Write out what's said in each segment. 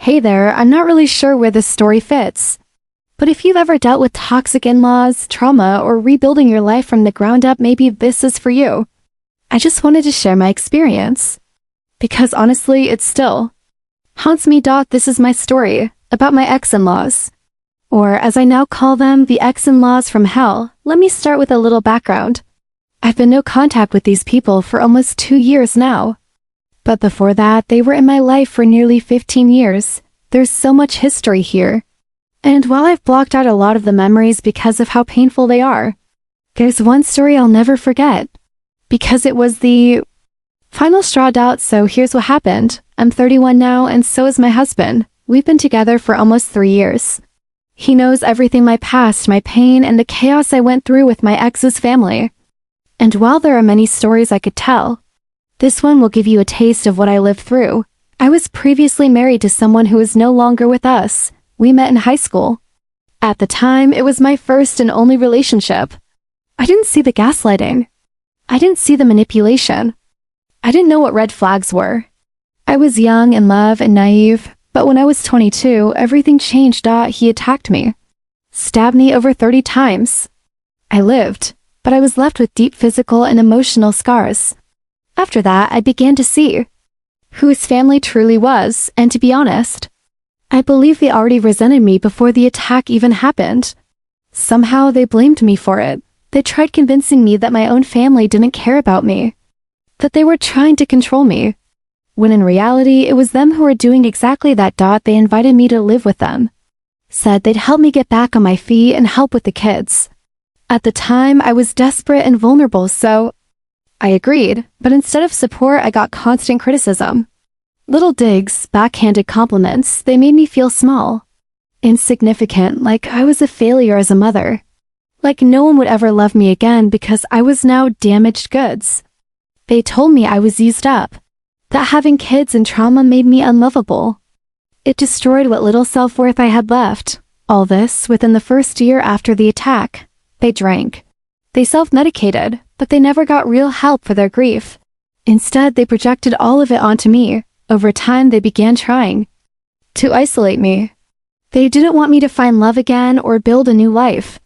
Hey there, I'm not really sure where this story fits. But if you've ever dealt with toxic in-laws, trauma, or rebuilding your life from the ground up, maybe this is for you. I just wanted to share my experience. Because honestly, it still haunts me. This is my story about my ex-in-laws. Or as I now call them, the ex-in-laws from hell. Let me start with a little background. I've been no contact with these people for almost 2 years now. But before that, they were in my life for nearly 15 years. There's so much history here. And while I've blocked out a lot of the memories because of how painful they are, there's one story I'll never forget. Because it was the final straw. So here's what happened. I'm 31 now, and so is my husband. We've been together for almost 3 years. He knows everything, my past, my pain, and the chaos I went through with my ex's family. And while there are many stories I could tell, this one will give you a taste of what I lived through. I was previously married to someone who is no longer with us. We met in high school. At the time, it was my first and only relationship. I didn't see the gaslighting. I didn't see the manipulation. I didn't know what red flags were. I was young, in love, and naive, but when I was 22, everything changed. He attacked me. Stabbed me over 30 times. I lived, but I was left with deep physical and emotional scars. After that, I began to see who his family truly was, and to be honest, I believe they already resented me before the attack even happened. Somehow they blamed me for it. They tried convincing me that my own family didn't care about me, that they were trying to control me, when in reality it was them who were doing exactly that. They invited me to live with them, said they'd help me get back on my feet and help with the kids. At the time, I was desperate and vulnerable, so I agreed, but instead of support, I got constant criticism. Little digs, backhanded compliments. They made me feel small, insignificant, like I was a failure as a mother. Like no one would ever love me again because I was now damaged goods. They told me I was used up, that having kids and trauma made me unlovable. It destroyed what little self-worth I had left. All this within the first year after the attack. They drank. They self-medicated, but they never got real help for their grief. Instead, they projected all of it onto me. Over time, they began trying to isolate me. They didn't want me to find love again or build a new life.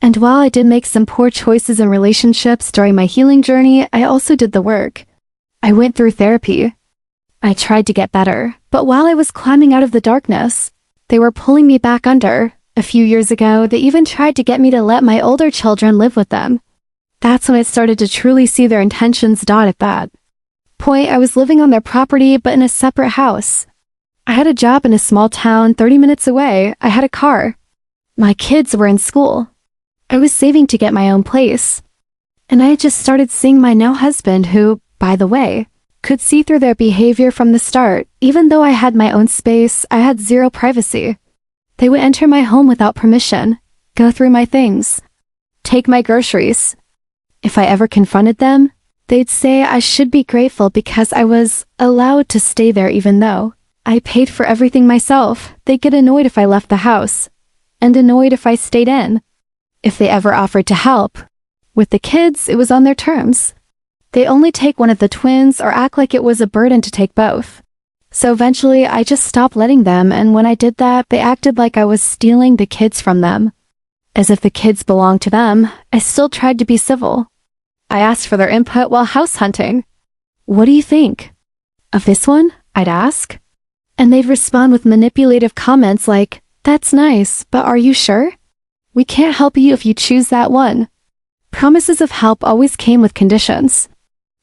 And while I did make some poor choices in relationships during my healing journey, I also did the work. I went through therapy. I tried to get better, but while I was climbing out of the darkness, they were pulling me back under. A few years ago, they even tried to get me to let my older children live with them. That's when I started to truly see their intentions. At that point, I was living on their property but in a separate house. I had a job in a small town 30 minutes away. I had a car. My kids were in school. I was saving to get my own place. And I had just started seeing my now husband who, by the way, could see through their behavior from the start. Even though I had my own space, I had zero privacy. They would enter my home without permission, go through my things, take my groceries. If I ever confronted them, they'd say I should be grateful because I was allowed to stay there even though I paid for everything myself. They'd get annoyed if I left the house, and annoyed if I stayed in. If they ever offered to help with the kids, it was on their terms. They only take one of the twins or act like it was a burden to take both. So eventually, I just stopped letting them, and when I did that, they acted like I was stealing the kids from them. As if the kids belonged to them, I still tried to be civil. I asked for their input while house hunting. What do you think of this one? I'd ask. And they'd respond with manipulative comments like, that's nice, but are you sure? We can't help you if you choose that one. Promises of help always came with conditions.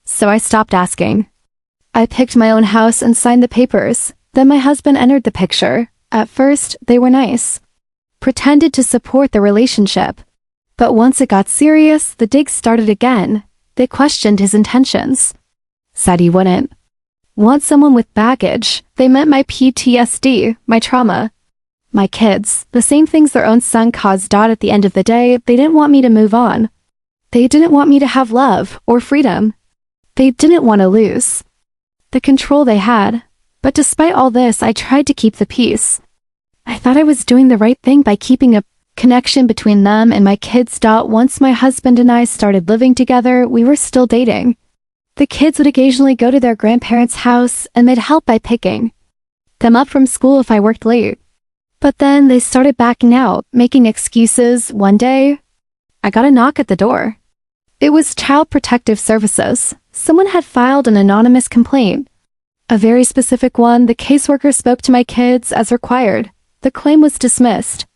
So I stopped asking. I picked my own house and signed the papers. Then my husband entered the picture. At first, they were nice. Pretended to support the relationship. But once it got serious, the digs started again. They questioned his intentions. Said he wouldn't want someone with baggage. They meant my PTSD, my trauma, my kids, the same things their own son caused. At the end of the day, they didn't want me to move on. They didn't want me to have love or freedom. They didn't want to lose the control they had. But despite all this, I tried to keep the peace. I thought I was doing the right thing by keeping a connection between them and my kids. Once my husband and I started living together, we were still dating. The kids would occasionally go to their grandparents' house, and they'd help by picking them up from school if I worked late. But then they started backing out, making excuses. One day, I got a knock at the door. It was Child Protective Services. Someone had filed an anonymous complaint. A very specific one. The caseworker spoke to my kids as required. The claim was dismissed.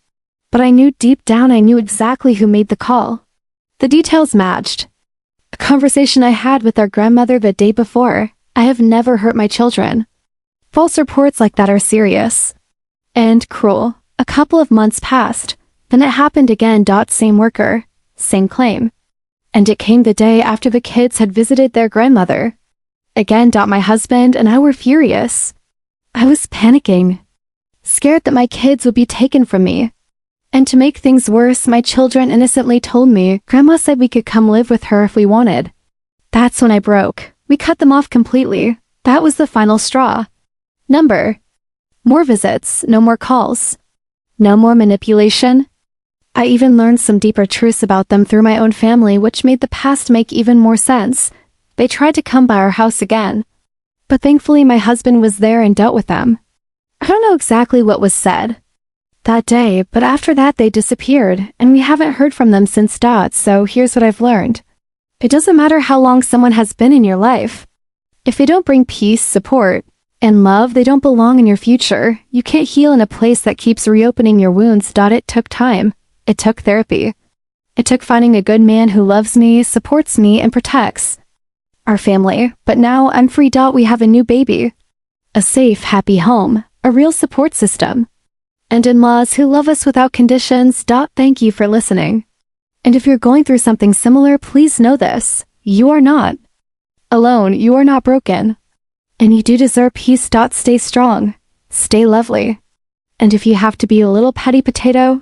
But I knew deep down I knew exactly who made the call. The details matched. A conversation I had with our grandmother the day before. I have never hurt my children. False reports like that are serious. And cruel. A couple of months passed. Then it happened again. Same worker. Same claim. And it came the day after the kids had visited their grandmother. Again. My husband and I were furious. I was panicking. Scared that my kids would be taken from me. And to make things worse, my children innocently told me Grandma said we could come live with her if we wanted. That's when I broke. We cut them off completely. That was the final straw. More visits, no more calls. No more manipulation. I even learned some deeper truths about them through my own family, which made the past make even more sense. They tried to come by our house again. But thankfully my husband was there and dealt with them. I don't know exactly what was said that day, but after that they disappeared, and we haven't heard from them since. So here's what I've learned. It doesn't matter how long someone has been in your life. If they don't bring peace, support, and love, they don't belong in your future. You can't heal in a place that keeps reopening your wounds. It took time. It took therapy. It took finding a good man who loves me, supports me, and protects our family. But now I'm free. We have a new baby. A safe, happy home. A real support system. And in-laws who love us without conditions. Thank you for listening. And if you're going through something similar, please know this. You are not alone. You are not broken. And you do deserve peace. Stay strong. Stay lovely. And if you have to be a little petty potato,